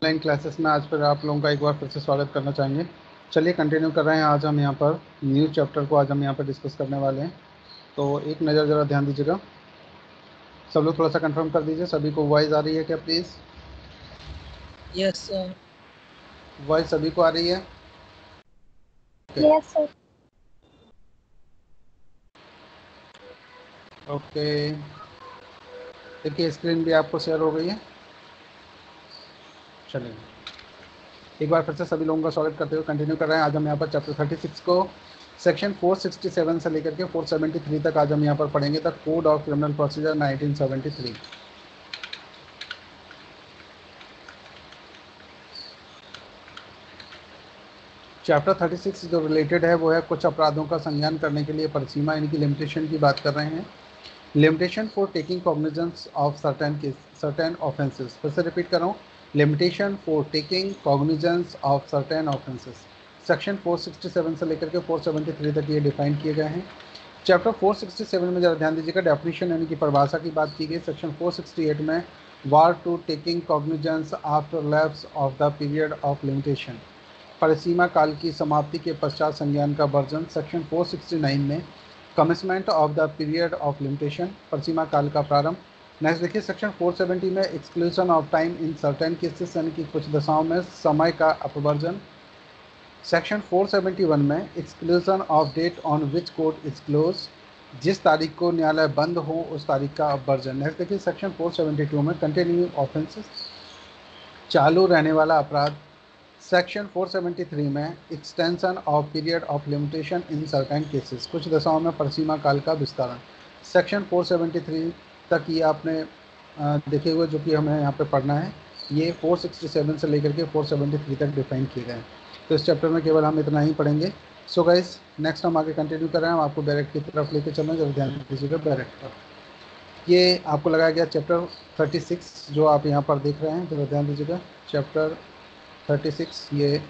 Online classes में आज फिर आप लोगों का एक बार फिर से स्वागत करना चाहेंगे। चलिए कंटिन्यू कर रहे हैं। आज हम यहाँ पर न्यू चैप्टर को आज हम यहाँ पर डिस्कस करने वाले हैं। तो एक नज़र ज़रा ध्यान दीजिएगा। सब लोग थोड़ा सा कंफर्म कर दीजिए, सभी को वॉइस आ रही है क्या प्लीज़? Yes sir. वॉइस सभी को आ रही है? Yes sir. ओके, देखिए स्क्रीन भी आपको शेयर हो गई है। चलिए एक बार फिर से सभी लोगों का स्वागत करते हुए कंटिन्यू कर रहे हैं। आज हम यहाँ पर चैप्टर 36 को सेक्शन 467 से लेकर के 473 तक आज हम यहाँ पर पढ़ेंगे। The code of criminal procedure 1973। Chapter 36 जो रिलेटेड है वो है कुछ अपराधों का संज्ञान करने के लिए परिसीमा, यानी कि लिमिटेशन की बात कर रहे हैं। Limitation for taking cognizance of certain offences. फिर से रिपीट कर रहा हूँ, limitation for taking cognizance of certain offences. Section 467 से लेकर के 473 तक ये डिफाइन किए गए हैं। चैप्टर 467 में जरा ध्यान दीजिएगा, डेफिनेशन यानी कि परिभाषा की बात की गई। सेक्शन 468 में bar to taking cognizance after lapse of the period of limitation, परिसीमा काल की समाप्ति के पश्चात संज्ञान का वर्जन। सेक्शन 469 में commencement of the period of limitation, परिसीमा काल का प्रारंभ। नेक्स्ट देखिए सेक्शन 470 में exclusion of time in certain cases, यानी कि कुछ दशाओं में समय का अपवर्जन। सेक्शन 471 में exclusion of date on which court is close, जिस तारीख को न्यायालय बंद हो उस तारीख का अपवर्जन। नेक्स्ट देखिए सेक्शन 472 में कंटिन्यूइंग ऑफेंसेस, चालू रहने वाला अपराध। सेक्शन 473 में extension of period of limitation in certain cases, कुछ दशाओं में परिसीमा काल का विस्तारण। सेक्शन 473 तक ये आपने देखे हुए जो कि हमें यहाँ पे पढ़ना है, ये 467 से लेकर के 473 तक डिफाइन किए गए हैं। तो इस चैप्टर में केवल हम इतना ही पढ़ेंगे। सो गाइस नेक्स्ट हम आगे कंटिन्यू कर रहे हैं। हम आपको बैरेक्ट की तरफ लेके चल रहे हैं, जब ध्यान दीजिएगा बैरेक्ट पर। ये आपको लगाया गया चैप्टर 36 जो आप यहाँ पर देख रहे हैं, जब ध्यान दीजिएगा। चैप्टर 36 ये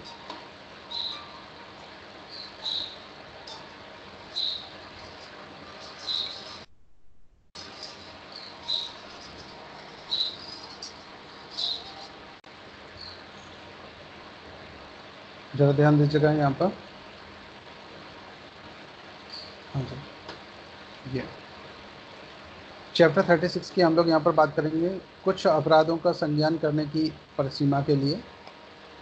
जरा ध्यान दीजिएगा यहाँ पर। हाँ जी, ये चैप्टर 36 की हम लोग यहाँ पर बात करेंगे कुछ अपराधों का संज्ञान करने की परिसीमा के लिए।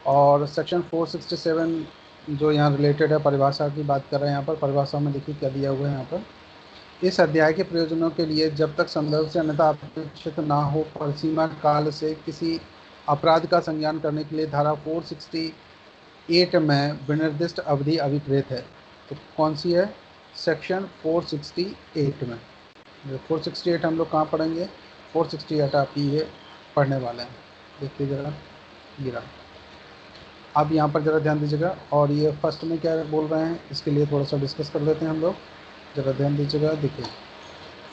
और सेक्शन 467 जो यहाँ रिलेटेड है परिभाषा की बात कर रहे हैं। यहाँ पर परिभाषा में देखिए क्या दिया हुआ है यहाँ पर। इस अध्याय के प्रयोजनों के लिए जब तक संदर्भ से अन्यथा अपेक्षित ना हो, परिसीमा काल से किसी अपराध का संज्ञान करने के लिए धारा 468 में विनिर्दिष्ट अवधि अभिप्रेत है। तो कौन सी है? सेक्शन 468 में। 468 हम लोग कहाँ पढ़ेंगे? 468 आप ये पढ़ने वाले हैं। देखिए जरा गिरा, अब यहाँ पर ज़रा ध्यान दीजिएगा। और ये फर्स्ट में क्या बोल रहे हैं इसके लिए थोड़ा सा डिस्कस कर लेते हैं हम लोग। ज़रा ध्यान दीजिएगा। देखिए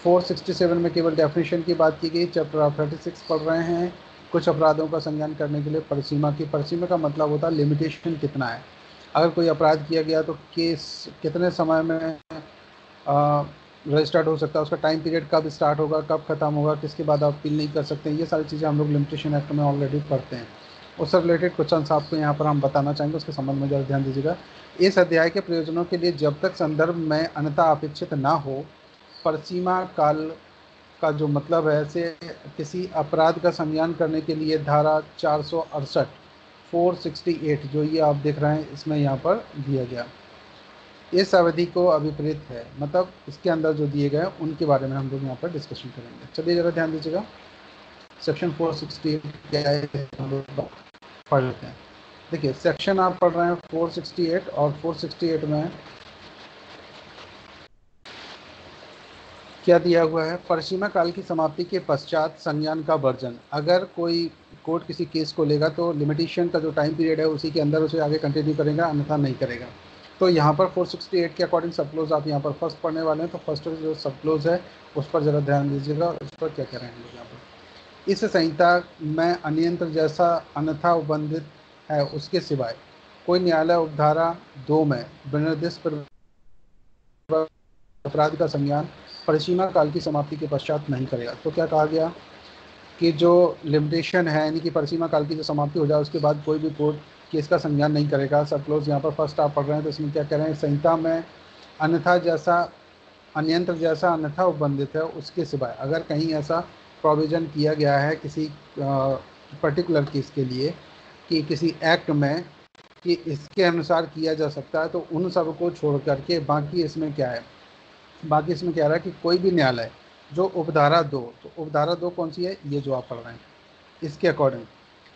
467 में केवल डेफिनेशन की बात की गई। चैप्टर आप 36 पढ़ रहे हैं कुछ अपराधों का संज्ञान करने के लिए परिसीमा की। परिसीमा का मतलब होता है लिमिटेशन कितना है। अगर कोई अपराध किया गया तो केस कितने समय में रजिस्टर्ड हो सकता है, उसका टाइम पीरियड कब स्टार्ट होगा, कब ख़त्म होगा, किसके बाद आप अपील नहीं कर सकते हैं। ये सारी चीज़ें हम लोग लिमिटेशन एक्ट में ऑलरेडी पढ़ते हैं। उससे रिलेटेड क्वेश्चन आपको यहाँ पर हम बताना चाहेंगे, उसके संबंध में जरा ध्यान दीजिएगा। इस अध्याय के प्रयोजनों के लिए जब तक संदर्भ में अन्यथा अपेक्षित ना हो, परिसीमा काल का जो मतलब है से किसी अपराध का संज्ञान करने के लिए धारा 468 468 जो ये आप देख रहे हैं इसमें यहाँ पर दिया गया, इस अवधि को अभिप्रेत है। मतलब इसके अंदर जो दिए गए उनके बारे में हम लोग यहाँ पर डिस्कशन करेंगे। चलिए ज़रा ध्यान दीजिएगा। सेक्शन 468 क्या है हम लोग पढ़ लेते हैं। देखिए सेक्शन आप पढ़ रहे हैं 468 और 468 में क्या दिया हुआ है? परिसीमा काल की समाप्ति के पश्चात संज्ञान का वर्जन। अगर कोई कोर्ट किसी केस को लेगा तो लिमिटेशन का जो टाइम पीरियड है उसी के अंदर उसे आगे कंटिन्यू करेगा, अन्यथा नहीं करेगा। तो यहाँ पर 468 के अकॉर्डिंग सब क्लोज आप यहाँ पर फर्स्ट पढ़ने वाले हैं। तो फर्स्ट जो सब क्लोज है उस पर ज़रा ध्यान दीजिएगा। उस पर क्या कह रहे हैं लोग यहाँ पर? इस संहिता में अनियंत्र जैसा अन्यथा उबंधित है उसके सिवाय कोई न्यायालय उपधारा 2 में विनिर्दिष्ट अपराध का संज्ञान परिसीमा काल की समाप्ति के पश्चात नहीं करेगा। तो क्या कहा गया? कि जो लिमिटेशन है यानी कि परिसीमा काल की जो समाप्ति हो जाए उसके बाद कोई भी कोर्ट केस का संज्ञान नहीं करेगा। सब क्लोज यहाँ पर फर्स्ट आप पढ़ रहे हैं तो इसमें क्या कह रहे हैं, संहिता में अन्यथा जैसा अन्यंत्र जैसा अन्यथा उपबंधित है उसके सिवाय अगर कहीं ऐसा प्रोविजन किया गया है किसी पर्टिकुलर केस के लिए कि किसी एक्ट में कि इसके अनुसार किया जा सकता है, तो उन सब को छोड़ करके बाकी इसमें क्या है, बाकी इसमें क्या रहा है कि कोई भी न्यायालय जो उपधारा 2, तो उपधारा 2 कौन सी है, ये जो आप पढ़ रहे हैं, इसके अकॉर्डिंग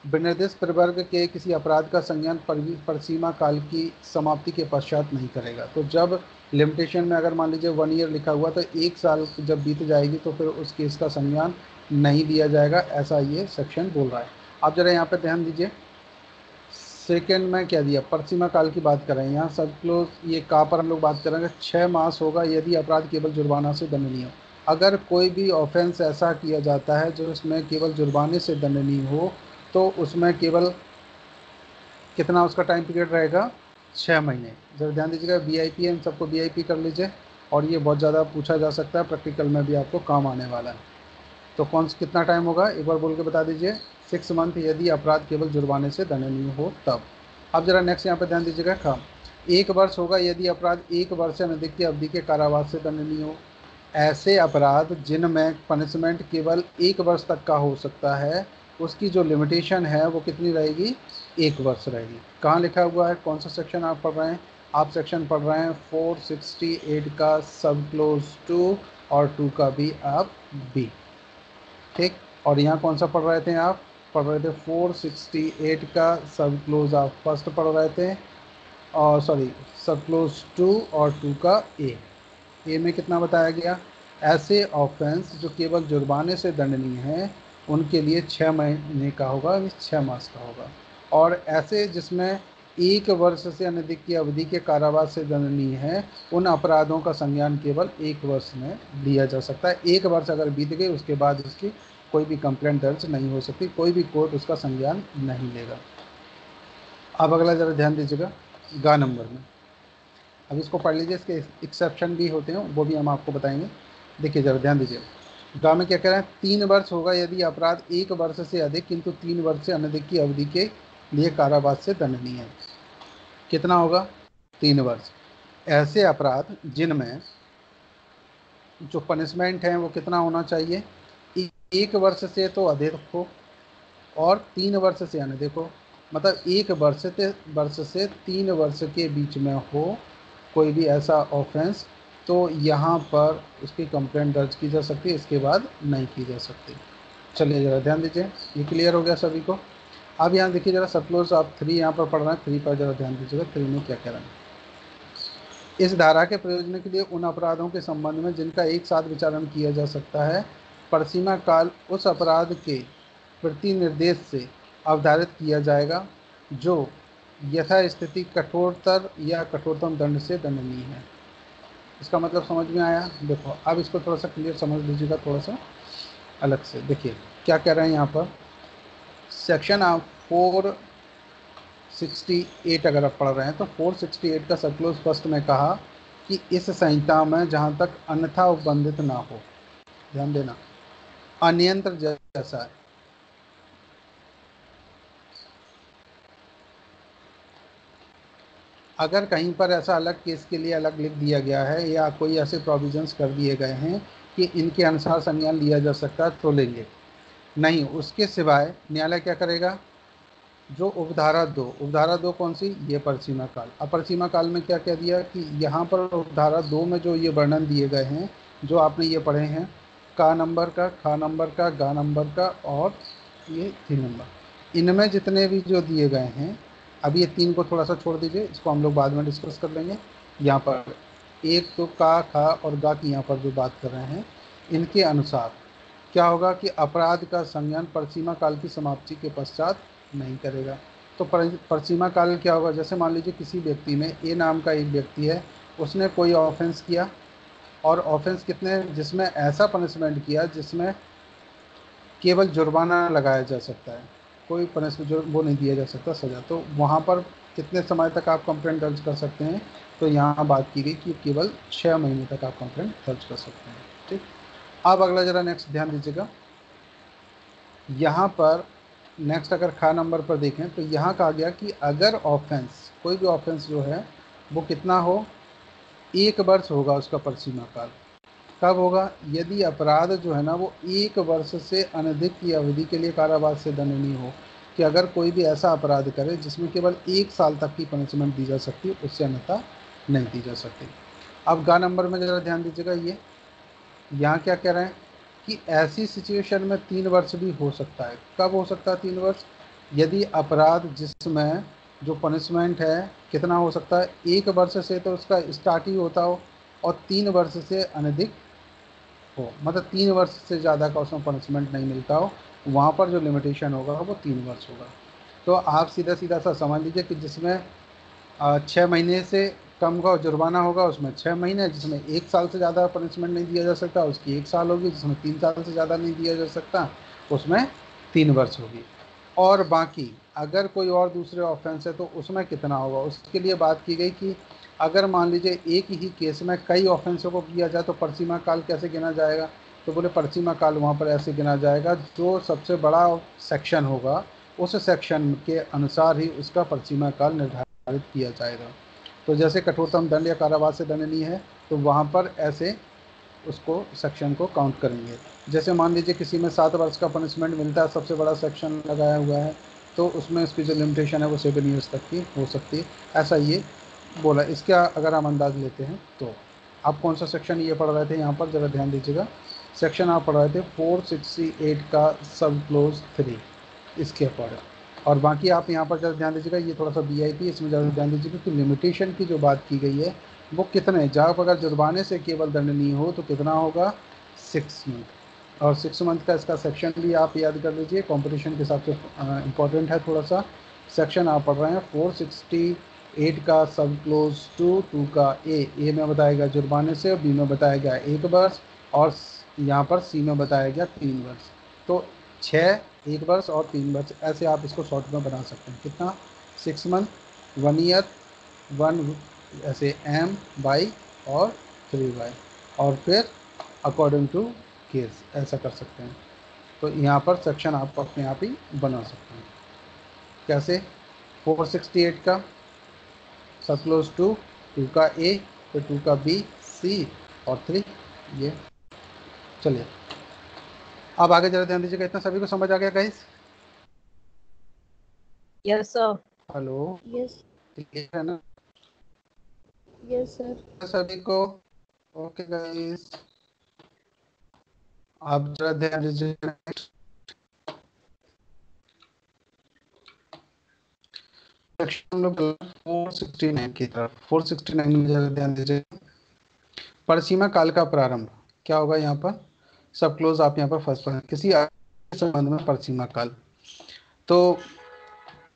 विनिर्देश प्रवर्ग के किसी अपराध का संज्ञान परिसीमा काल की समाप्ति के पश्चात नहीं करेगा। तो जब लिमिटेशन में अगर मान लीजिए 1 ईयर लिखा हुआ तो 1 साल जब बीत जाएगी तो फिर उस केस का संज्ञान नहीं लिया जाएगा, ऐसा ये सेक्शन बोल रहा है। आप जरा यहाँ पे ध्यान दीजिए, सेकेंड में क्या दिया, परिसीमा काल की बात कर रहे हैं यहाँ सब क्लोज, ये कहाँ पर हम लोग बात करेंगे, 6 मास होगा यदि अपराध केवल जुर्माना से दंडनीय हो। अगर कोई भी ऑफेंस ऐसा किया जाता है जो इसमें केवल जुर्माने से दंडनीय हो तो उसमें केवल कितना उसका टाइम पीरियड रहेगा, 6 महीने। जरा ध्यान दीजिएगा, वीआईपी है, इन सबको वीआईपी कर लीजिए और ये बहुत ज़्यादा पूछा जा सकता है, प्रैक्टिकल में भी आपको काम आने वाला है। तो कितना टाइम होगा एक बार बोल के बता दीजिए, 6 मंथ यदि अपराध केवल जुर्माने से दंडनीय हो तब। अब जरा नेक्स्ट यहाँ पे ध्यान दीजिएगा, काम 1 वर्ष होगा यदि अपराध 1 वर्ष से अधिक की अवधि के कारावास से दंडनीय हो। ऐसे अपराध जिनमें पनिशमेंट केवल 1 वर्ष तक का हो सकता है उसकी जो लिमिटेशन है वो कितनी रहेगी, 1 वर्ष रहेगी। कहाँ लिखा हुआ है, कौन सा सेक्शन आप पढ़ रहे हैं, आप सेक्शन पढ़ रहे हैं 468 का सब क्लोज 2 और 2 का भी आप बी, ठीक। और यहाँ कौन सा पढ़ रहे थे, आप पढ़ रहे थे 468 का सब क्लोज आप फर्स्ट पढ़ रहे थे, और सॉरी सब क्लोज 2 और 2 का ए में कितना बताया गया, ऐसे ऑफेंस जो केवल जुर्माने से दंडनीय हैं उनके लिए 6 महीने का होगा, 6 मास का होगा। और ऐसे जिसमें 1 वर्ष से अनधिक की अवधि के कारावास से दंडनीय है उन अपराधों का संज्ञान केवल 1 वर्ष में लिया जा सकता है। 1 वर्ष अगर बीत गए उसके बाद उसकी कोई भी कंप्लेंट दर्ज नहीं हो सकती, कोई भी कोर्ट उसका संज्ञान नहीं लेगा। अब अगला जरा ध्यान दीजिएगा, गा नंबर में, अब इसको पढ़ लीजिए, इसके एक्सेप्शन भी होते हैं वो भी हम आपको बताएंगे। देखिए जरा ध्यान दीजिए, गा में क्या कह रहे हैं, 3 वर्ष होगा यदि अपराध 1 वर्ष से अधिक किंतु 3 वर्ष से अनधिक की अवधि के लिए कारावास से दंडनीय है। कितना होगा, 3 वर्ष। ऐसे अपराध जिनमें जो पनिशमेंट है वो कितना होना चाहिए, 1 वर्ष से तो अधिक हो और 3 वर्ष से अनधिक हो, मतलब 1 वर्ष से 3 वर्ष के बीच में हो कोई भी ऐसा ऑफेंस, तो यहाँ पर उसकी कंप्लेंट दर्ज की जा सकती है, इसके बाद नहीं की जा सकती। चलिए जरा ध्यान दीजिए, ये क्लियर हो गया सभी को। अब यहाँ देखिए जरा सब क्लोज आप 3 यहाँ पर पढ़ रहे हैं, 3 पर जरा ध्यान दीजिएगा, 3 में क्या कह रहे हैं, इस धारा के प्रयोजन के लिए उन अपराधों के संबंध में जिनका एक साथ विचारण किया जा सकता है परिसीमा काल उस अपराध के प्रति निर्देश से अवधारित किया जाएगा जो यथास्थिति कठोरतर या कठोरतम दंड से दंडनीय है। इसका मतलब समझ में आया। देखो अब इसको थोड़ा सा क्लियर समझ लीजिएगा, थोड़ा सा अलग से देखिए क्या कह रहे हैं यहाँ पर, सेक्शन आप 468 अगर आप पढ़ रहे हैं तो 468 का सब क्लोज फर्स्ट में कहा कि इस संहिता में जहाँ तक अन्यथा उपबंधित ना हो, ध्यान देना, अनियंत्र जैसा है, अगर कहीं पर ऐसा अलग केस के लिए अलग लिख दिया गया है या कोई ऐसे प्रोविजंस कर दिए गए हैं कि इनके अनुसार संज्ञान लिया जा सकता है तो लेंगे, नहीं उसके सिवाय न्यायालय क्या करेगा, जो उपधारा 2 कौन सी, ये परिसीमा काल। अब परिसीमा काल में क्या कह दिया कि यहाँ पर उपधारा 2 में जो ये वर्णन दिए गए हैं जो आपने ये पढ़े हैं, का नंबर का, खा नंबर का, गा नंबर का और ये 3 नंबर, इनमें जितने भी जो दिए गए हैं, अब ये 3 को थोड़ा सा छोड़ दीजिए, इसको हम लोग बाद में डिस्कस कर लेंगे। यहाँ पर एक तो का, खा और गा की यहाँ पर जो बात कर रहे हैं, इनके अनुसार क्या होगा कि अपराध का संज्ञान परिसीमा काल की समाप्ति के पश्चात नहीं करेगा। तो परिसीमा काल क्या होगा, जैसे मान लीजिए किसी व्यक्ति में, ए नाम का एक व्यक्ति है, उसने कोई ऑफेंस किया और ऑफेंस कितने, जिसमें ऐसा पनिशमेंट किया जिसमें केवल जुर्माना लगाया जा सकता है, कोई पनिशमेंट जो वो नहीं दिया जा सकता सज़ा, तो वहाँ पर कितने समय तक आप कंप्लेंट दर्ज कर सकते हैं, तो यहाँ बात की गई कि केवल 6 महीने तक आप कंप्लेंट दर्ज कर सकते हैं, ठीक। अब अगला जरा नेक्स्ट ध्यान दीजिएगा, यहाँ पर नेक्स्ट अगर खा नंबर पर देखें तो यहाँ कहा गया कि अगर ऑफेंस, कोई भी ऑफेंस जो है वो कितना हो, 1 वर्ष होगा उसका परिसीमा काल। कब होगा? यदि अपराध जो है ना वो 1 वर्ष से अनधिक की अवधि के लिए कारावास से दंडनीय हो। कि अगर कोई भी ऐसा अपराध करे जिसमें केवल 1 साल तक की पनिशमेंट दी जा सकती है, उससे अन्यथा नहीं दी जा सकती। अब गा नंबर में ज़रा ध्यान दीजिएगा, ये यहाँ क्या कह रहे हैं कि ऐसी सिचुएशन में 3 वर्ष भी हो सकता है। कब हो सकता है 3 वर्ष? यदि अपराध जिसमें जो पनिशमेंट है कितना हो सकता है, 1 वर्ष से तो उसका स्टार्ट ही होता हो और 3 वर्ष से अनधिक हो, मतलब 3 वर्ष से ज़्यादा का उसमें पनिशमेंट नहीं मिलता हो, वहाँ पर जो लिमिटेशन होगा वो 3 वर्ष होगा। तो आप सीधा सीधा सा समझ लीजिए कि जिसमें 6 महीने से कम का जुर्माना होगा उसमें 6 महीने, जिसमें 1 साल से ज़्यादा पनिशमेंट नहीं दिया जा सकता उसकी 1 साल होगी, जिसमें 3 साल से ज़्यादा नहीं दिया जा सकता उसमें 3 वर्ष होगी। और बाकी अगर कोई और दूसरे ऑफेंस है तो उसमें कितना होगा, उसके लिए बात की गई कि अगर मान लीजिए एक ही केस में कई ऑफेंसों को किया जाए तो परसीमा काल कैसे गिना जाएगा? तो बोले परसीमा काल वहाँ पर ऐसे गिना जाएगा, जो सबसे बड़ा सेक्शन होगा उस सेक्शन के अनुसार ही उसका परसीमा काल निर्धारित किया जाएगा। तो जैसे कठोरतम दंड या कारावास से दंडनीय है तो वहाँ पर ऐसे उसको सेक्शन को काउंट करेंगे। जैसे मान लीजिए किसी में 7 वर्ष का पनिशमेंट मिलता है, सबसे बड़ा सेक्शन लगाया हुआ है, तो उसमें उसकी जो लिमिटेशन है वो 7 ईयर्स तक की हो सकती है, ऐसा ये बोला। इसका अगर हम अंदाज लेते हैं तो आप कौन सा सेक्शन ये पढ़ रहे थे यहाँ पर, ज़रा ध्यान दीजिएगा। सेक्शन आप पढ़ रहे थे 468 का सब क्लोज 3, इसके अकॉर्डिंग। और बाकी आप यहाँ पर ज़रा ध्यान दीजिएगा, ये थोड़ा सा वीआईपी, इसमें ज़्यादा ध्यान दीजिएगा कि लिमिटेशन की जो बात की गई है वो कितने, जब अगर जुर्माने से केवल दंडनीय हो तो कितना होगा, 6 मंथ। और 6 मंथ का इसका सेक्शन भी आप याद कर लीजिए, कंपटीशन के हिसाब से इम्पॉर्टेंट है थोड़ा सा। सेक्शन आप पढ़ रहे हैं 468 का सब क्लोज 2 का ए में बताया गया जुर्माने से, बी में बताया गया 1 वर्ष, और यहाँ पर सी में बताया गया 3 वर्ष। तो 6, 1 वर्ष और 3 वर्ष, ऐसे आप इसको शॉर्ट में बना सकते हैं। कितना, 6 मंथ, 1 ईयर, 1 ऐसे m बाई और 3y, और फिर अकॉर्डिंग टू केस ऐसा कर सकते हैं। तो यहाँ पर सेक्शन आप अपने आप ही बना सकते हैं। कैसे? 468 का सब क्लोज 2 का ए, फिर 2 का बी, सी और 3, ये। चलिए अब आगे जरा ध्यान दीजिएगा। इतना सभी को समझ आ गया guys? Yes, sir. Hello, Yes. Clear है ना Yes, sir. सभी को? ओके गाइस, आप जरा ध्यान दीजिए। सेक्शन हम लोग 469 की तरफ, 469 में जरा ध्यान दीजिए। परिसीमा काल का प्रारंभ क्या होगा यहाँ पर? सब क्लोज आप यहाँ पर फर्स्ट पर, किसी संबंध में परिसीमा काल। तो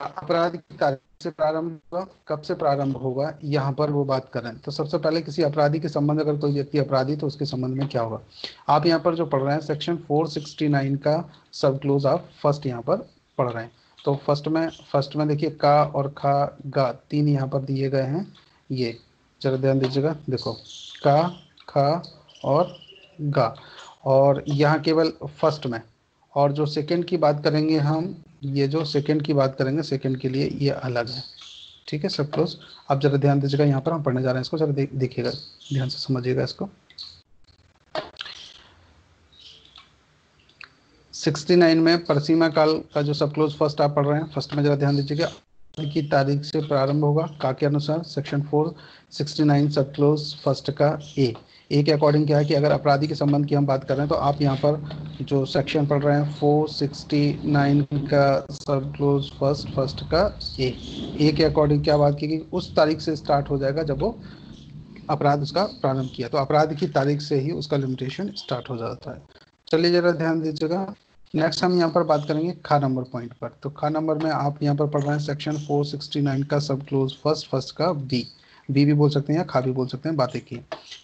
अपराध की तारीख से प्रारंभ होगा, कब से प्रारंभ होगा यहाँ पर वो बात कर रहे हैं। तो सबसे पहले किसी अपराधी के संबंध, अगर कोई व्यक्ति अपराधी तो उसके संबंध में क्या होगा, आप यहाँ पर जो पढ़ रहे हैं सेक्शन 469 का सब क्लोज आप फर्स्ट यहाँ पर पढ़ रहे हैं। तो फर्स्ट में देखिए का और खा गा 3 यहाँ पर दिए गए हैं। ये जरा ध्यान दीजिएगा, देखो का, खा और गा, और यहाँ केवल फर्स्ट में। और जो सेकंड की बात करेंगे हम, ये जो सेकंड की बात करेंगे सेकंड के लिए ये अलग है। ठीक है सब क्लोज। आप जरा ध्यान दीजिएगा, यहाँ पर हम पढ़ने जा रहे हैं इसको, जरा देखिएगा, ध्यान से समझिएगा इसको। 69 में परसीमा काल का जो सब क्लोज फर्स्ट आप पढ़ रहे हैं, फर्स्ट में जरा ध्यान दीजिएगा की तारीख से प्रारंभ होगा का के अनुसार। सेक्शन 469 सब क्लोज फर्स्ट का ए के अकॉर्डिंग क्या है कि अगर अपराधी के संबंध की हम बात कर रहे हैं तो आप यहाँ पर जो सेक्शन पढ़ रहे हैं 469 का सब क्लोज फर्स्ट का ए के अकॉर्डिंग क्या बात की गई, उस तारीख से स्टार्ट हो जाएगा जब वो अपराध उसका प्रारंभ किया, तो अपराध की तारीख से ही उसका लिमिटेशन स्टार्ट हो जाता है। चलिए जरा ध्यान दीजिएगा। नेक्स्ट हम यहाँ पर बात करेंगे खा नंबर पॉइंट पर। तो खा नंबर में आप यहाँ पर पढ़ रहे हैं सेक्शन 469 का सब क्लोज फर्स्ट का बी भी बोल सकते हैं या खा भी बोल सकते हैं, बातें की।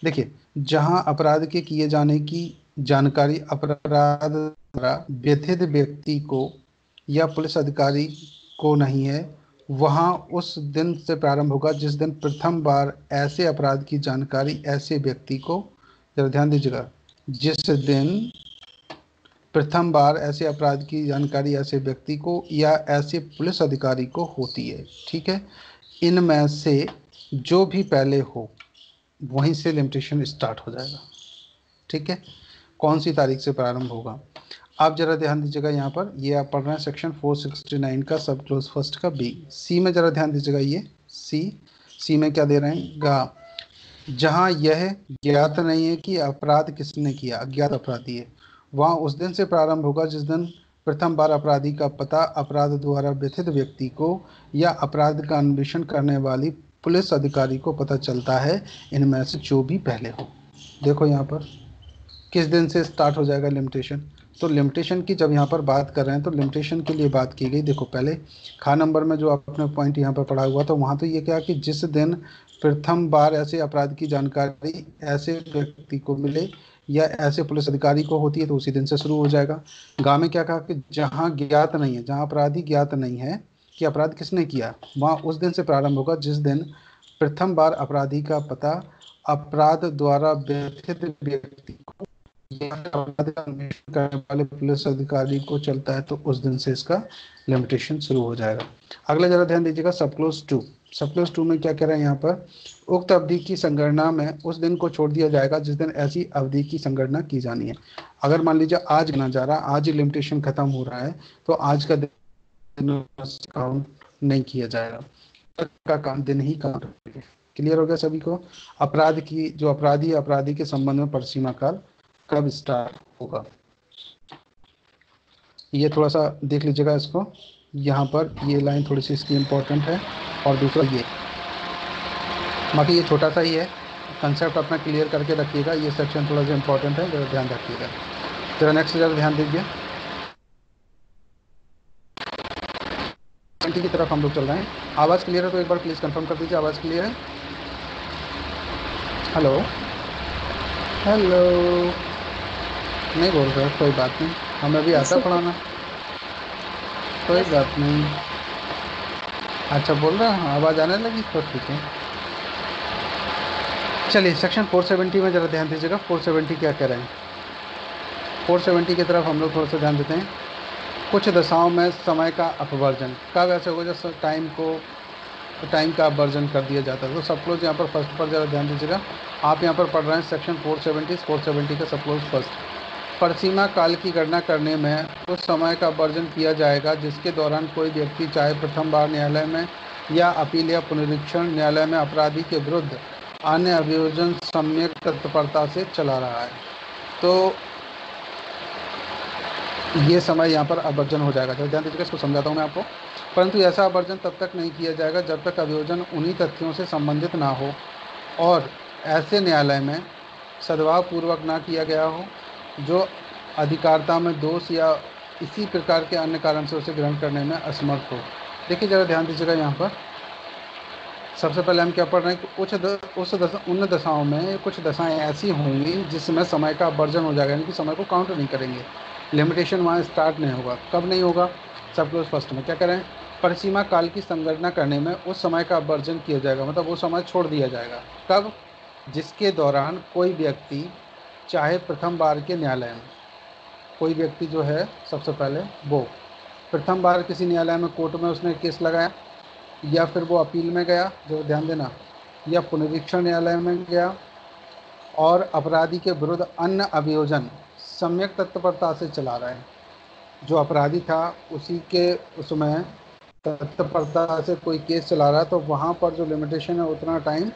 देखिए, जहाँ अपराध के किए जाने की जानकारी अपराध द्वारा व्यथित व्यक्ति को या पुलिस अधिकारी को नहीं है, वहाँ उस दिन से प्रारंभ होगा जिस दिन प्रथम बार ऐसे अपराध की जानकारी ऐसे व्यक्ति को, जरा ध्यान दीजिएगा, जिस दिन प्रथम बार ऐसे अपराध की जानकारी ऐसे व्यक्ति को या ऐसे पुलिस अधिकारी को होती है, ठीक है। इनमें से जो भी पहले हो वहीं से लिमिटेशन स्टार्ट हो जाएगा, ठीक है। कौन सी तारीख से प्रारंभ होगा, आप जरा ध्यान दीजिएगा। यहाँ पर ये आप पढ़ रहे हैं सेक्शन 469 का सब क्लोज फर्स्ट का बी। सी में जरा ध्यान दीजिएगा, ये सी में क्या दे रहे हैं, गा, जहाँ यह ज्ञात नहीं है कि अपराध किसने किया, अज्ञात अपराधी है, वहाँ उस दिन से प्रारंभ होगा जिस दिन प्रथम बार अपराधी का पता अपराध द्वारा व्यथित व्यक्ति को या अपराध का अन्वेषण करने वाली पुलिस अधिकारी को पता चलता है, इनमें से जो भी पहले हो। देखो यहाँ पर किस दिन से स्टार्ट हो जाएगा लिमिटेशन। तो लिमिटेशन की जब यहाँ पर बात कर रहे हैं तो लिमिटेशन के लिए बात की गई। देखो पहले खा नंबर में जो आपने पॉइंट यहाँ पर पढ़ा हुआ था, वहाँ तो ये क्या कि जिस दिन प्रथम बार ऐसे अपराध की जानकारी ऐसे व्यक्ति को मिले या ऐसे पुलिस अधिकारी को होती है तो उसी दिन से शुरू हो जाएगा। गा में क्या कहा कि जहाँ ज्ञात नहीं है, जहाँ अपराधी ज्ञात नहीं है कि अपराध किसने किया, वहाँ उस दिन से प्रारंभ होगा जिस दिन प्रथम बार अपराधी का पता अपराध द्वारा व्यथित व्यक्ति को या अपराध का अन्वेषण करने वाले पुलिस अधिकारी को चलता है, तो उस दिन से इसका लिमिटेशन शुरू हो जाएगा। अगला जरा ध्यान दीजिएगा, सब क्लोज 2। सब क्लोज 2 में क्या कह रहे हैं यहाँ पर, उक्त अवधि की संगणना में उस दिन को छोड़ दिया जाएगा जिस दिन ऐसी अवधि की संगणना की जानी है। अगर मान लीजिए आज गिना जा रहा, आज ही लिमिटेशन खत्म हो रहा है, तो आज का दिन काउंट नहीं किया जाएगा, का काम दिन ही काउंट होगा। क्लियर हो गया सभी को। अपराध की जो अपराधी के संबंध में परिसीमा काल कब स्टार्ट होगा, ये थोड़ा सा देख लीजिएगा इसको। यहाँ पर ये लाइन थोड़ी सी इसकी इम्पोर्टेंट है, और दूसरा ये, बाकी ये छोटा सा ही है, कंसेप्ट अपना क्लियर करके रखिएगा। ये सेक्शन थोड़ा सा इम्पोर्टेंट है, जरा ध्यान रखिएगा। जरा नेक्स्ट जरा ध्यान दीजिए, 20 की तरफ हम लोग चल रहे हैं। आवाज़ क्लियर है तो एक बार प्लीज़ कंफर्म कर दीजिए, आवाज़ क्लियर है। हेलो हेलो, नहीं बोल रहा, कोई बात नहीं, हमें भी आता पढ़ाना, कोई बात नहीं। अच्छा बोल रहा है, आवाज़ आने लगी तो ठीक है। चलिए सेक्शन 470 में ज़रा ध्यान दीजिएगा, 470 क्या कह रहे हैं। 470 की तरफ हम लोग थोड़ा सा ध्यान देते हैं। कुछ दशाओं में समय का अपवर्जन, कब ऐसे होगा जब टाइम का अपवर्जन कर दिया जाता है। तो सब क्लोज यहाँ पर फर्स्ट पर ज़रा ध्यान दीजिएगा। आप यहाँ पर पढ़ रहे हैं सेक्शन 470 का सब क्लोज फर्स्ट। परिसीमा काल की गणना करने में उस समय का वर्जन किया जाएगा जिसके दौरान कोई व्यक्ति चाहे प्रथम बार न्यायालय में या अपील या पुनरीक्षण न्यायालय में अपराधी के विरुद्ध अन्य अभियोजन सम्यक तत्परता से चला रहा है, तो ये समय यहाँ पर अवर्जन हो जाएगा। ध्यान दीजिएगा, इसको समझाता हूँ मैं आपको। परंतु ऐसा अवर्जन तब तक नहीं किया जाएगा जब तक अभियोजन उन्हीं तथ्यों से संबंधित ना हो और ऐसे न्यायालय में सद्भाव पूर्वक ना किया गया हो जो अधिकारिता में दोष या इसी प्रकार के अन्य कारण से उसे ग्रहण करने में असमर्थ हो। देखिए जरा ध्यान दीजिएगा, यहाँ पर सबसे पहले हम क्या पढ़ रहे हैं कि उन दशाओं में कुछ दशाएं ऐसी होंगी जिसमें समय का वर्जन हो जाएगा, यानी कि समय को काउंट नहीं करेंगे, लिमिटेशन वहाँ स्टार्ट नहीं होगा। कब नहीं होगा, सब क्लोज फर्स्ट में क्या करें, परिसीमा काल की संगणना करने में उस समय का वर्जन किया जाएगा, मतलब वो समय छोड़ दिया जाएगा। कब, जिसके दौरान कोई व्यक्ति चाहे प्रथम बार के न्यायालय में, कोई व्यक्ति जो है सबसे पहले वो प्रथम बार किसी न्यायालय में कोर्ट में उसने केस लगाया, या फिर वो अपील में गया, जो ध्यान देना, या पुनरीक्षण न्यायालय में गया और अपराधी के विरुद्ध अन्य अभियोजन सम्यक तत्परता से चला रहा है। जो अपराधी था उसी के उसमें तत्परता से कोई केस चला रहा है, तो वहाँ पर जो लिमिटेशन है उतना टाइम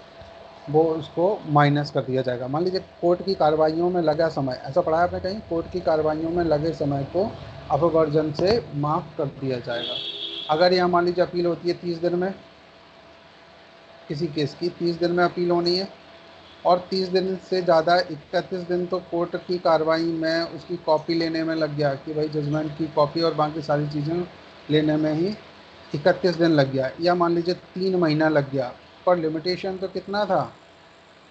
वो उसको माइनस कर दिया जाएगा। मान लीजिए कोर्ट की कार्रवाइयों में लगा समय, ऐसा पढ़ा है आपने कहीं, कोर्ट की कार्रवाइयों में लगे समय को अपवर्जन से माफ़ कर दिया जाएगा। अगर यहाँ मान लीजिए अपील होती है 30 दिन में, किसी केस की 30 दिन में अपील होनी है और 30 दिन से ज़्यादा 31 दिन तो कोर्ट की कार्रवाई में उसकी कॉपी लेने में लग गया कि भाई जजमेंट की कॉपी और बाकी सारी चीज़ें लेने में ही 31 दिन लग गया, या मान लीजिए 3 महीना लग गया, पर लिमिटेशन तो कितना था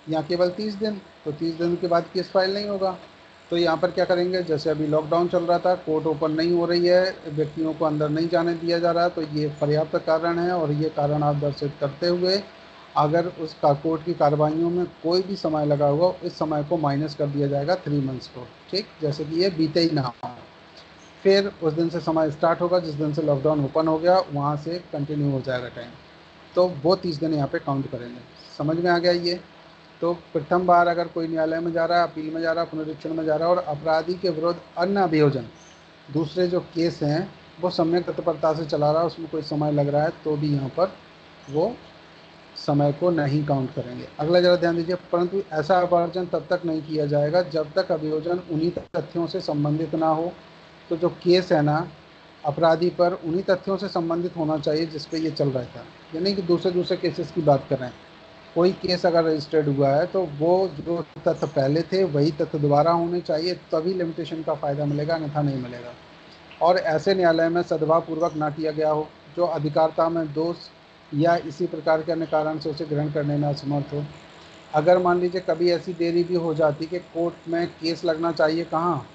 यहाँ, केवल 30 दिन, तो 30 दिन के बाद केस फाइल नहीं होगा। तो यहाँ पर क्या करेंगे, जैसे अभी लॉकडाउन चल रहा था, कोर्ट ओपन नहीं हो रही है, व्यक्तियों को अंदर नहीं जाने दिया जा रहा, तो ये पर्याप्त कारण है और ये कारण आप दर्शित करते हुए अगर उस कोर्ट की कार्रवाइयों में कोई भी समय लगा होगा इस समय को माइनस कर दिया जाएगा 3 मंथ्स को, ठीक, जैसे कि ये बीते ही ना हो। फिर उस दिन से समय स्टार्ट होगा जिस दिन से लॉकडाउन ओपन हो गया, वहाँ से कंटिन्यू हो जाएगा टाइम। तो वो 30 दिन यहाँ पे काउंट करेंगे। समझ में आ गया ये? तो प्रथम बार अगर कोई न्यायालय में जा रहा है, अपील में जा रहा है, पुनरीक्षण में जा रहा है और अपराधी के विरुद्ध अन्य अभियोजन दूसरे जो केस हैं वो सम्यक तत्परता से चला रहा है, उसमें कोई समय लग रहा है तो भी यहाँ पर वो समय को नहीं काउंट करेंगे। अगला जरा ध्यान दीजिए, परंतु ऐसा अपराधन तब तक नहीं किया जाएगा जब तक अभियोजन उन्हीं तथ्यों से संबंधित ना हो। तो जो केस है ना अपराधी पर, उन्हीं तथ्यों से संबंधित होना चाहिए जिस पे ये चल रहा था, यानी कि दूसरे दूसरे केसेस की बात कर रहे हैं। कोई केस अगर रजिस्टर्ड हुआ है तो वो जो तथ्य पहले थे वही तथ्य दोबारा होने चाहिए, तभी लिमिटेशन का फ़ायदा मिलेगा, अन्यथा नहीं मिलेगा। और ऐसे न्यायालय में सद्भावपूर्वक ना किया गया हो, जो अधिकारिता में दोष या इसी प्रकार के अन्य कारण से उसे ग्रहण करने में असमर्थ हो। अगर मान लीजिए कभी ऐसी देरी भी हो जाती कि कोर्ट में केस लगना चाहिए कहाँ,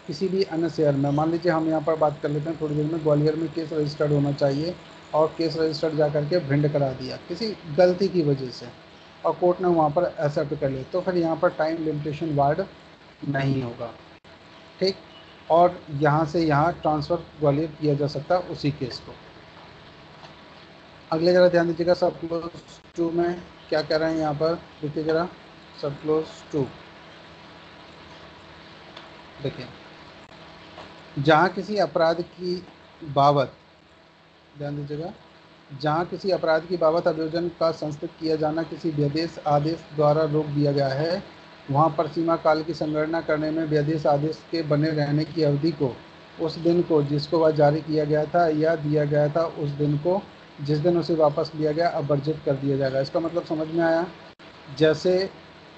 किसी भी अन्य शहर में, मान लीजिए हम यहाँ पर बात कर लेते हैं थोड़ी देर में, ग्वालियर में केस रजिस्टर्ड होना चाहिए और केस रजिस्टर्ड जा करके भिंड करा दिया किसी गलती की वजह से, और कोर्ट ने वहाँ पर एक्सेप्ट कर लिया, तो फिर यहाँ पर टाइम लिमिटेशन वार्ड नहीं होगा। ठीक, और यहाँ से यहाँ ट्रांसफ़र ग्वालियर किया जा सकता है उसी केस को। अगले जरा ध्यान दीजिएगा, सब क्लोज टू में क्या कह रहे हैं यहाँ पर, देखिए जरा सब क्लोज टू देखिए, जहाँ किसी अपराध की बाबत, ध्यान दीजिएगा, जहाँ किसी अपराध की बाबत अभियोजन का संस्थित किया जाना किसी व्यदेश आदेश द्वारा रोक दिया गया है, वहाँ पर सीमा काल की संगणना करने में व्यदेश आदेश के बने रहने की अवधि को उस दिन को जिसको वह जारी किया गया था या दिया गया था उस दिन को जिस दिन उसे वापस लिया गया अवर्जित कर दिया जाएगा। इसका मतलब समझ में आया? जैसे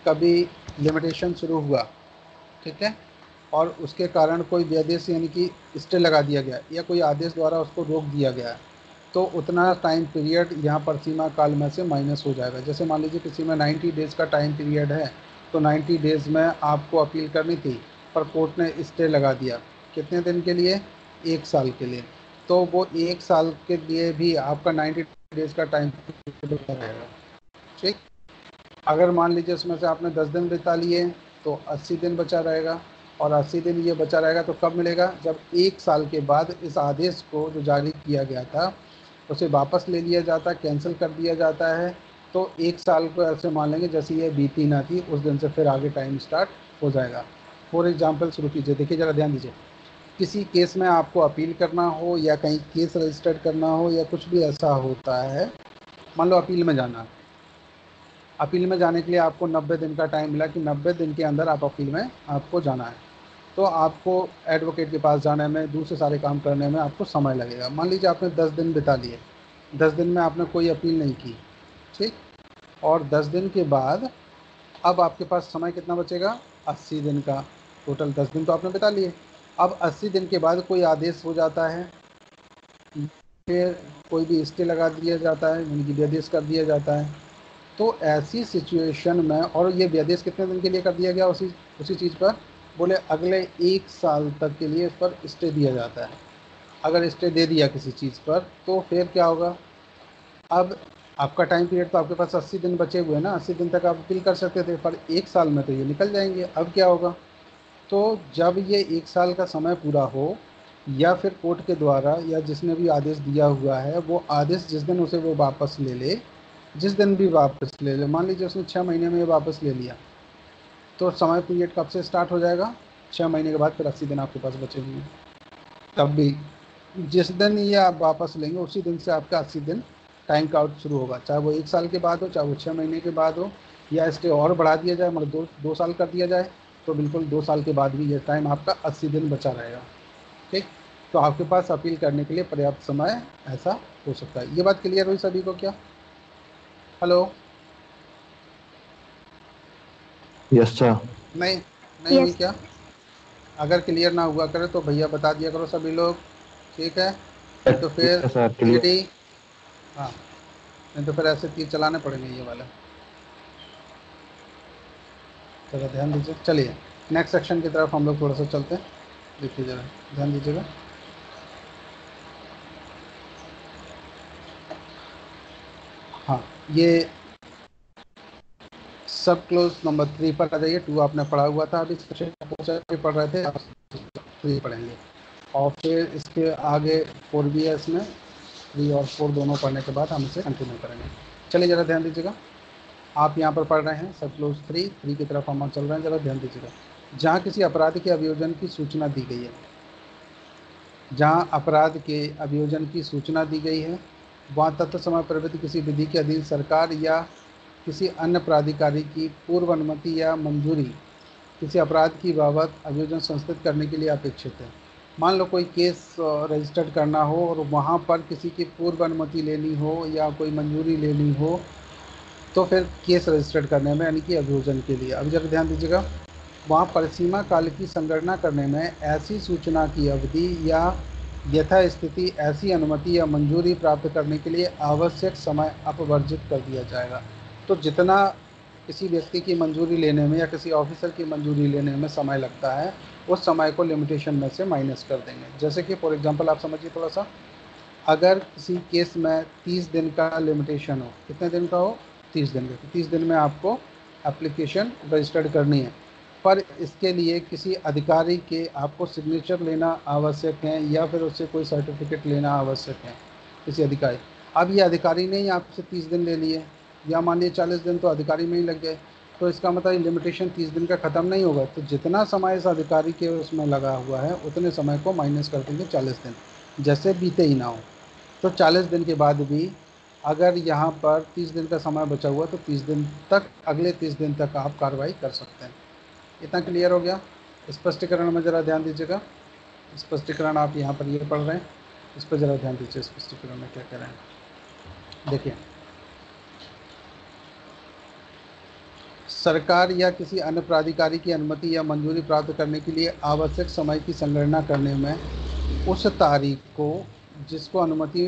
कभी लिमिटेशन शुरू हुआ, ठीक है, और उसके कारण कोई व्यदेश यानी कि स्टे लगा दिया गया या कोई आदेश द्वारा उसको रोक दिया गया, तो उतना टाइम पीरियड यहाँ पर सीमा काल में से माइनस हो जाएगा। जैसे मान लीजिए किसी में 90 डेज़ का टाइम पीरियड है, तो 90 डेज़ में आपको अपील करनी थी, पर कोर्ट ने स्टे लगा दिया कितने दिन के लिए, 1 साल के लिए, तो वो 1 साल के लिए भी आपका 90 डेज़ का टाइम पीरियड रहेगा। ठीक, अगर मान लीजिए उसमें से आपने 10 दिन बिता लिए तो 80 दिन बचा रहेगा, और 80 दिन ये बचा रहेगा तो कब मिलेगा, जब 1 साल के बाद इस आदेश को जो जारी किया गया था उसे वापस ले लिया जाता है, कैंसिल कर दिया जाता है। तो 1 साल को ऐसे मान लेंगे जैसे ये बीती ना थी, उस दिन से फिर आगे टाइम स्टार्ट हो जाएगा। फॉर एग्जाम्पल शुरू कीजिए, देखिए ज़रा ध्यान दीजिए, किसी केस में आपको अपील करना हो या कहीं केस रजिस्टर्ड करना हो या कुछ भी ऐसा होता है, मान लो अपील में जाना, अपील में जाने के लिए आपको 90 दिन का टाइम मिला कि 90 दिन के अंदर आप अपील में आपको जाना है, तो आपको एडवोकेट के पास जाने में, दूसरे सारे काम करने में आपको समय लगेगा। मान लीजिए आपने 10 दिन बिता लिए, 10 दिन में आपने कोई अपील नहीं की, ठीक, और 10 दिन के बाद अब आपके पास समय कितना बचेगा, 80 दिन का। टोटल 10 दिन तो आपने बिता लिए, अब 80 दिन के बाद कोई आदेश हो जाता है, फिर कोई भी स्टे लगा दिया जाता है, यानी कि व्यदेश कर दिया जाता है। तो ऐसी सिचुएशन में, और ये व्यदेश कितने दिन के लिए कर दिया गया उसी उसी चीज़ पर, बोले अगले 1 साल तक के लिए इस पर स्टे दिया जाता है। अगर स्टे दे दिया किसी चीज़ पर तो फिर क्या होगा, अब आपका टाइम पीरियड तो आपके पास 80 दिन बचे हुए हैं ना, 80 दिन तक आप अपील कर सकते थे, पर 1 साल में तो ये निकल जाएंगे। अब क्या होगा, तो जब ये 1 साल का समय पूरा हो या फिर कोर्ट के द्वारा या जिसने भी आदेश दिया हुआ है वो आदेश जिस दिन उसे वो वापस ले ले, जिस दिन भी वापस ले ले, मान लीजिए उसने 6 महीने में ये वापस ले लिया, तो समय पीरियड कब से स्टार्ट हो जाएगा, 6 महीने के बाद फिर 80 दिन आपके पास बचे हुए हैं। तब भी जिस दिन ये आप वापस लेंगे उसी दिन से आपका 80 दिन टाइम काउंट शुरू होगा, चाहे वो 1 साल के बाद हो, चाहे वो 6 महीने के बाद हो, या स्टे और बढ़ा दिया जाए, मतलब 2 साल कर दिया जाए, तो बिल्कुल 2 साल के बाद भी ये टाइम आपका 80 दिन बचा रहेगा। ठीक, तो आपके पास अपील करने के लिए पर्याप्त समय ऐसा हो सकता है। ये बात क्लियर हुई सभी को क्या? हेलो? Yes sir. नहीं, नहीं हुई Yes. क्या? अगर क्लियर ना हुआ करे तो भैया बता दिया करो सभी लोग, ठीक है? नहीं तो फिर सर क्लियर। ईडी, हाँ, नहीं तो फिर ऐसे तीर चलाने पड़ेंगे ये वाले। चलो ध्यान दीजिए, चलिए नेक्स्ट सेक्शन की तरफ हम लोग थोड़ा सा चलते हैं। देखिए जरा ध्यान दीजिएगा, हाँ, ये सब क्लोज नंबर 3 पर आ जाइए। 2 आपने पढ़ा हुआ था, अभी सेक्शन पढ़ रहे थे, आप 3 पढ़ेंगे। और फिर इसके आगे 4 भी है, इसमें 3 और 4 दोनों पढ़ने के बाद हम इसे कंटिन्यू करेंगे। चलिए ज़रा ध्यान दीजिएगा, आप यहाँ पर पढ़ रहे हैं सब क्लोज 3 की तरफ हम चल रहे हैं। ज़रा ध्यान दीजिएगा, जहाँ किसी अपराध के अभियोजन की सूचना दी गई है, जहाँ अपराध के अभियोजन की सूचना दी गई है, वहाँ तत्व समय प्रवृत्ति किसी विधि के अधीन सरकार या किसी अन्य प्राधिकारी की पूर्व अनुमति या मंजूरी किसी अपराध की बाबत अभियोजन संस्थित करने के लिए अपेक्षित है। मान लो कोई केस रजिस्टर्ड करना हो और वहाँ पर किसी की पूर्व अनुमति लेनी हो या कोई मंजूरी लेनी हो, तो फिर केस रजिस्टर्ड करने में यानी कि अभियोजन के लिए, अभी जरा ध्यान दीजिएगा, वहाँ परिसीमा काल की संगणना करने में ऐसी सूचना की अवधि या यथास्थिति ऐसी अनुमति या मंजूरी प्राप्त करने के लिए आवश्यक समय अपवर्जित कर दिया जाएगा। तो जितना किसी व्यक्ति की मंजूरी लेने में या किसी ऑफिसर की मंजूरी लेने में समय लगता है, उस समय को लिमिटेशन में से माइनस कर देंगे। जैसे कि फॉर एग्जांपल आप समझिए थोड़ा सा, अगर किसी केस में 30 दिन का लिमिटेशन हो, कितने दिन का हो, 30 दिन का, 30 दिन में आपको एप्लीकेशन रजिस्टर्ड करनी है, पर इसके लिए किसी अधिकारी के आपको सिग्नेचर लेना आवश्यक है या फिर उससे कोई सर्टिफिकेट लेना आवश्यक है किसी अधिकारी। अब ये अधिकारी ने ही आपसे 30 दिन ले लिए या मान लीजिए 40 दिन तो अधिकारी में ही लग गए, तो इसका मतलब लिमिटेशन 30 दिन का ख़त्म नहीं होगा। तो जितना समय इस अधिकारी के उसमें लगा हुआ है उतने समय को माइनस कर देंगे 40 दिन, जैसे बीते ही ना हो। तो 40 दिन के बाद भी अगर यहाँ पर 30 दिन का समय बचा हुआ तो 30 दिन तक, अगले 30 दिन तक आप कार्रवाई कर सकते हैं। इतना क्लियर हो गया? स्पष्टीकरण में ज़रा ध्यान दीजिएगा, स्पष्टीकरण आप यहाँ पर ये पढ़ रहे हैं, इस पर ज़रा ध्यान दीजिए, स्पष्टीकरण में क्या कह रहे हैं। देखिए, सरकार या किसी अन्य प्राधिकारी की अनुमति या मंजूरी प्राप्त करने के लिए आवश्यक समय की संगणना करने में उस तारीख को जिसको अनुमति,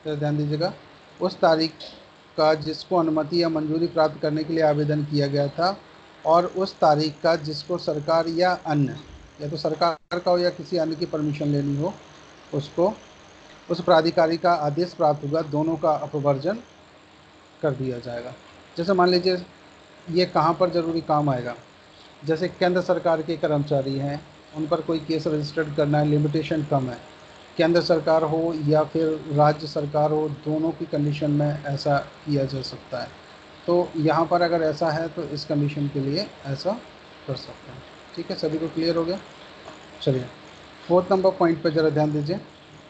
ध्यान दीजिएगा, उस तारीख का जिसको अनुमति या मंजूरी प्राप्त करने के लिए आवेदन किया गया था और उस तारीख का जिसको सरकार या अन्य, या तो सरकार का हो या किसी अन्य की परमिशन लेनी हो, उसको उस प्राधिकारी का आदेश प्राप्त होगा, दोनों का अपवर्जन कर दिया जाएगा। जैसे मान लीजिए ये कहाँ पर ज़रूरी काम आएगा, जैसे केंद्र सरकार के कर्मचारी हैं, उन पर कोई केस रजिस्टर्ड करना है, लिमिटेशन कम है, केंद्र सरकार हो या फिर राज्य सरकार हो, दोनों की कंडीशन में ऐसा किया जा सकता है। तो यहाँ पर अगर ऐसा है तो इस कंडीशन के लिए ऐसा कर सकते हैं। ठीक है, सभी को क्लियर हो गया? चलिए 4 नंबर पॉइंट पर ज़रा ध्यान दीजिए,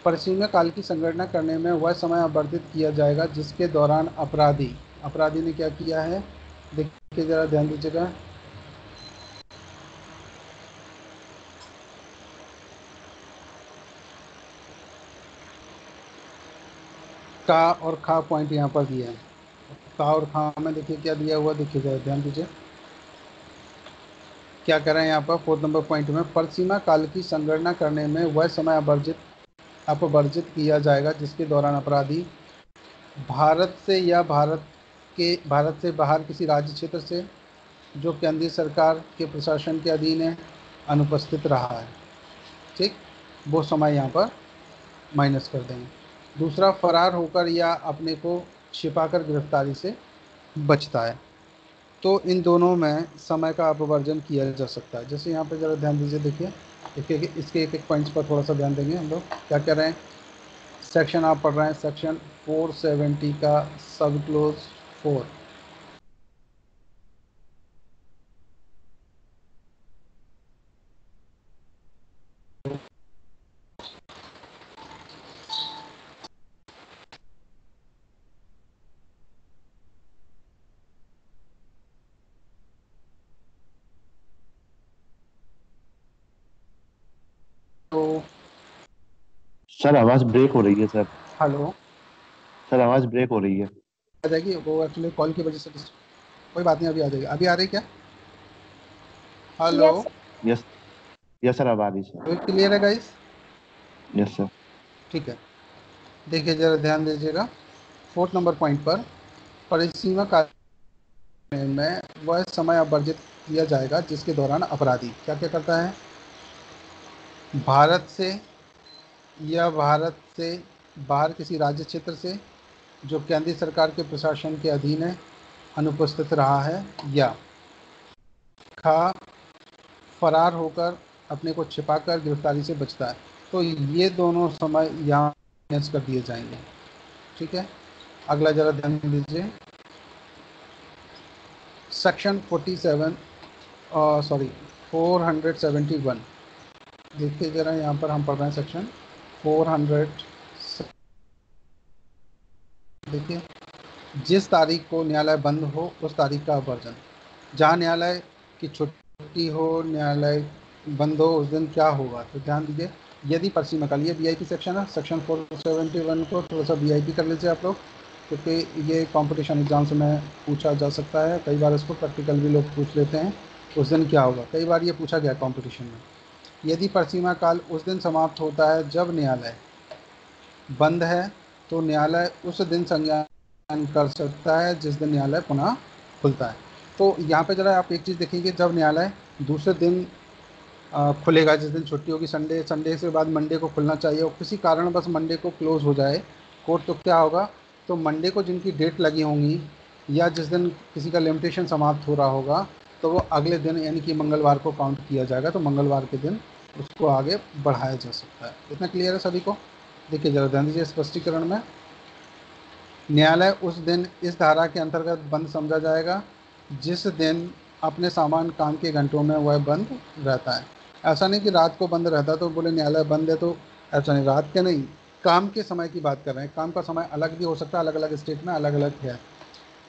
परिसीमा काल की संगणना करने में वह समय आवर्धित किया जाएगा जिसके दौरान अपराधी ने क्या किया है, देखिए ज़रा ध्यान दीजिएगा, का और खा पॉइंट यहाँ पर दिया है। का और खा में देखिए क्या दिया हुआ, देखिए जरा ध्यान दीजिए क्या कर रहे हैं यहाँ पर 4 नंबर पॉइंट में, परिसीमा काल की संगणना करने में वह समय अपवर्जित किया जाएगा जिसके दौरान अपराधी भारत से या भारत से बाहर किसी राज्य क्षेत्र से जो केंद्रीय सरकार के प्रशासन के अधीन है अनुपस्थित रहा है। ठीक, वो समय यहाँ पर माइनस कर देंगे। दूसरा, फरार होकर या अपने को छिपाकर गिरफ्तारी से बचता है, तो इन दोनों में समय का अपवर्जन किया जा सकता है। जैसे यहाँ पे ज़रा ध्यान दीजिए, देखिए इसके एक पॉइंट्स पर थोड़ा सा ध्यान देंगे हम लोग। क्या कह रहे हैं, सेक्शन आप पढ़ रहे हैं सेक्शन 470 का सब क्लोज 4। तो सर आवाज ब्रेक हो रही है सर। हेलो, सर आवाज ब्रेक हो रही है। आ जाएगी, वो एक्चुअली कॉल की वजह से कोई बात नहीं, अभी आ जाएगी। अभी आ रही क्या? Hello, Yes, yes, yes sir, अब आ रही सर। तो क्लियर है गाइस? Yes sir. ठीक है, देखिए ज़रा ध्यान दीजिएगा, 4 नंबर पॉइंट पर परिसीमा काल में वह समय अपवर्जित किया जाएगा जिसके दौरान अपराधी क्या क्या करता है, भारत से या भारत से बाहर किसी राज्य क्षेत्र से जो केंद्रीय सरकार के प्रशासन के अधीन है अनुपस्थित रहा है, या खा फरार होकर अपने को छिपाकर गिरफ्तारी से बचता है। तो ये दोनों समय यहाँ कर दिए जाएंगे। ठीक है, अगला जरा ध्यान दीजिए, सेक्शन 47 सॉरी 471। देखिए जरा, यहाँ पर हम पढ़ रहे हैं सेक्शन 400। देखिए, जिस तारीख को न्यायालय बंद हो उस तारीख का वर्जन। जहाँ न्यायालय की छुट्टी हो, न्यायालय बंद हो, उस दिन क्या होगा, तो ध्यान दीजिए। यदि परिसीमा काल, ये वीआईपी सेक्शन है, सेक्शन 471 को थोड़ा सा वीआईपी कर लीजिए आप लोग, क्योंकि ये कंपटीशन एग्जाम्स में पूछा जा सकता है। कई बार इसको प्रैक्टिकल भी लोग पूछ लेते हैं, उस दिन क्या होगा, कई बार ये पूछा गया कंपटीशन में। यदि परिसीमा काल उस दिन समाप्त होता है जब न्यायालय बंद है, तो न्यायालय उस दिन संज्ञान कर सकता है जिस दिन न्यायालय पुनः खुलता है। तो यहाँ पे जरा आप एक चीज़ देखेंगे, जब न्यायालय दूसरे दिन खुलेगा, जिस दिन छुट्टी होगी, संडे, संडे से बाद मंडे को खुलना चाहिए, और किसी कारण बस मंडे को क्लोज हो जाए कोर्ट, तो क्या होगा, तो मंडे को जिनकी डेट लगी होंगी या जिस दिन किसी का लिमिटेशन समाप्त हो रहा होगा, तो वो अगले दिन यानी कि मंगलवार को काउंट किया जाएगा। तो मंगलवार के दिन उसको आगे बढ़ाया जा सकता है। इतना क्लियर है सभी को? देखिए जरा ध्यान दीजिए स्पष्टीकरण में, न्यायालय उस दिन इस धारा के अंतर्गत बंद समझा जाएगा जिस दिन अपने सामान्य काम के घंटों में वह बंद रहता है। ऐसा नहीं कि रात को बंद रहता है तो बोले न्यायालय बंद है, तो ऐसा नहीं, रात के नहीं, काम के समय की बात कर रहे हैं। काम का समय अलग भी हो सकता है, अलग अलग स्टेट में अलग अलग है।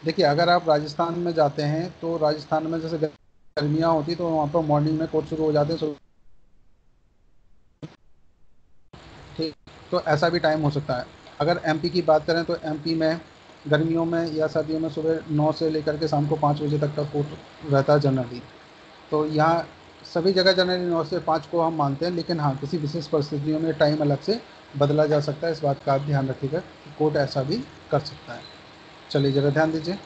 देखिए, अगर आप राजस्थान में जाते हैं तो राजस्थान में जैसे गर्मियाँ होती तो वहाँ पर मॉर्निंग में कोर्ट शुरू हो जाते हैं, ठीक, तो ऐसा भी टाइम हो सकता है। अगर एमपी की बात करें तो एमपी में गर्मियों में या सर्दियों में सुबह 9 से लेकर के शाम को 5 बजे तक का कोर्ट रहता है जनरली। तो यहाँ सभी जगह जनरली 9 से 5 को हम मानते हैं, लेकिन हाँ, किसी विशेष परिस्थितियों में टाइम अलग से बदला जा सकता है। इस बात का आप ध्यान रखिएगा कि कोर्ट ऐसा भी कर सकता है। चलिए जरा ध्यान दीजिए,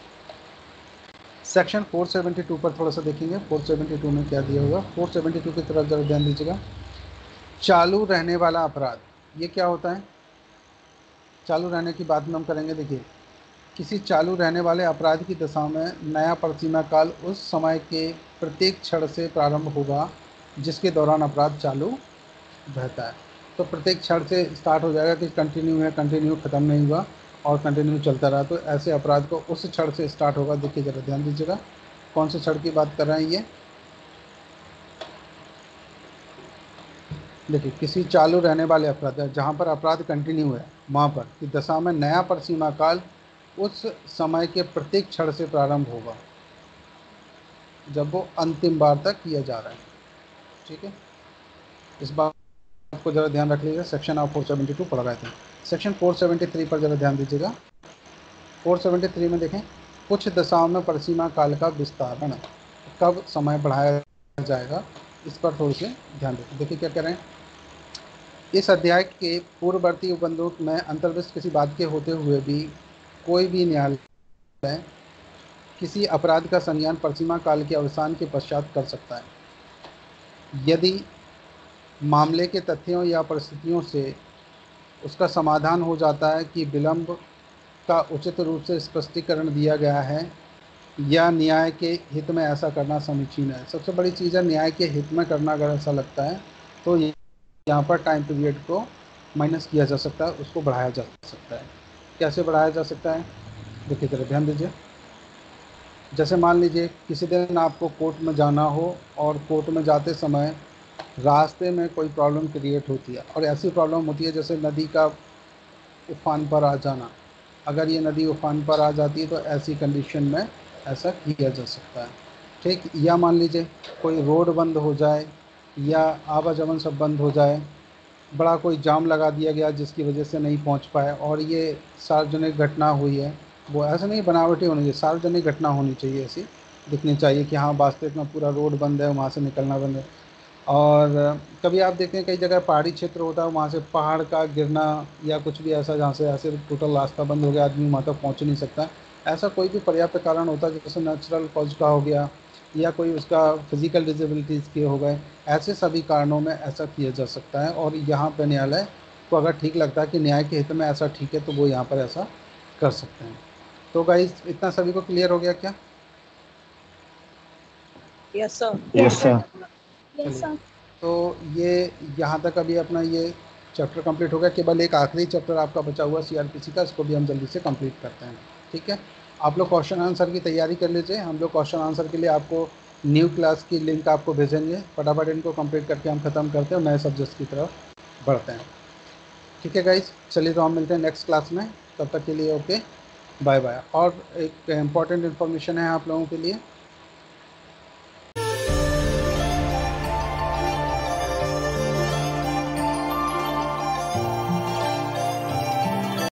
सेक्शन 472 पर थोड़ा सा देखेंगे। 472 में क्या दिया होगा, 472 की तरफ जरा ध्यान दीजिएगा। चालू रहने वाला अपराध, ये क्या होता है? चालू रहने की बात में हम करेंगे। देखिए, किसी चालू रहने वाले अपराध की दशा में नया परिसीमा काल उस समय के प्रत्येक क्षण से प्रारंभ होगा जिसके दौरान अपराध चालू रहता है। तो प्रत्येक क्षण से स्टार्ट हो जाएगा कि कंटिन्यू है, कंटिन्यू ख़त्म नहीं हुआ और कंटिन्यू चलता रहा, तो ऐसे अपराध को उस क्षण से स्टार्ट होगा। देखिए जरा ध्यान दीजिएगा, कौन से क्षण की बात कर रहे हैं ये। देखिए, किसी चालू रहने वाले अपराध है, जहाँ पर अपराध कंटिन्यू है, वहाँ पर कि दशा में नया परिसीमा काल उस समय के प्रत्येक क्षण से प्रारंभ होगा जब वो अंतिम बार तक किया जा रहा है। ठीक है, इस बात को जरा ध्यान रख लीजिएगा। सेक्शन आप 472 पढ़ रहे थे, सेक्शन 473 पर जरा ध्यान दीजिएगा। 473 में देखें, कुछ दशाओं में परिसीमा काल का विस्तारण, कब समय बढ़ाया जाएगा, इस पर थोड़ी सी ध्यान दें। देखिए क्या कह रहे हैं, इस अध्याय के पूर्ववर्ती उपबंधों में अंतर्विष्ट किसी बात के होते हुए भी कोई भी न्यायालय किसी अपराध का संज्ञान परिसीमा काल के अवसान के पश्चात कर सकता है यदि मामले के तथ्यों या परिस्थितियों से उसका समाधान हो जाता है कि विलंब का उचित रूप से स्पष्टीकरण दिया गया है या न्याय के हित में ऐसा करना समीचीन है। सबसे बड़ी चीज़ है न्याय के हित में करना। अगर ऐसा लगता है तो यहाँ पर टाइम पीरियड को माइनस किया जा सकता है, उसको बढ़ाया जा सकता है। कैसे बढ़ाया जा सकता है, देखिए जरा ध्यान दीजिए। जैसे मान लीजिए किसी दिन आपको कोर्ट में जाना हो और कोर्ट में जाते समय रास्ते में कोई प्रॉब्लम क्रिएट होती है, और ऐसी प्रॉब्लम होती है जैसे नदी का उफान पर आ जाना। अगर ये नदी उफान पर आ जाती है तो ऐसी कंडीशन में ऐसा किया जा सकता है। ठीक, या मान लीजिए कोई रोड बंद हो जाए या आवागमन सब बंद हो जाए, बड़ा कोई जाम लगा दिया गया जिसकी वजह से नहीं पहुंच पाए, और ये सार्वजनिक घटना हुई है। वो ऐसा नहीं बनावटी होनी चाहिए, सार्वजनिक घटना होनी चाहिए, ऐसी दिखनी चाहिए कि हाँ वास्तविक में पूरा रोड बंद है, वहाँ से निकलना बंद है। और कभी आप देखते हैं कई जगह पहाड़ी क्षेत्र होता है, वहाँ से पहाड़ का गिरना या कुछ भी ऐसा जहाँ से ऐसे टोटल रास्ता बंद हो गया, आदमी वहाँ तक पहुँच नहीं सकता। ऐसा कोई भी पर्याप्त कारण होता है, जैसे नेचुरल कॉज का हो गया या कोई उसका फिजिकल डिसेबिलिटीज़ के हो गए, ऐसे सभी कारणों में ऐसा किया जा सकता है। और यहाँ पर न्यायालय को अगर ठीक लगता है कि न्याय के हित में ऐसा ठीक है, तो वो यहाँ पर ऐसा कर सकते हैं। तो गाइस, इतना सभी को क्लियर हो गया क्या? Yes, sir. Yes sir. Yes, चलिए, sir. तो ये यहाँ तक अभी अपना ये चैप्टर कंप्लीट हो गया। केवल एक आखिरी चैप्टर आपका बचा हुआ सीआरपीसी का, इसको भी हम जल्दी से कंप्लीट करते हैं। ठीक है, आप लोग क्वेश्चन आंसर की तैयारी कर लीजिए। हम लोग क्वेश्चन आंसर के लिए आपको न्यू क्लास की लिंक आपको भेजेंगे। फटाफट इनको कंप्लीट करके हम ख़त्म करते हैं और नए सब्जेक्ट्स की तरफ बढ़ते हैं। ठीक है गाइज, चलिए तो हम मिलते हैं नेक्स्ट क्लास में। तब तक के लिए ओके, बाय बाय। और एक इम्पॉर्टेंट इन्फॉर्मेशन है आप लोगों के लिए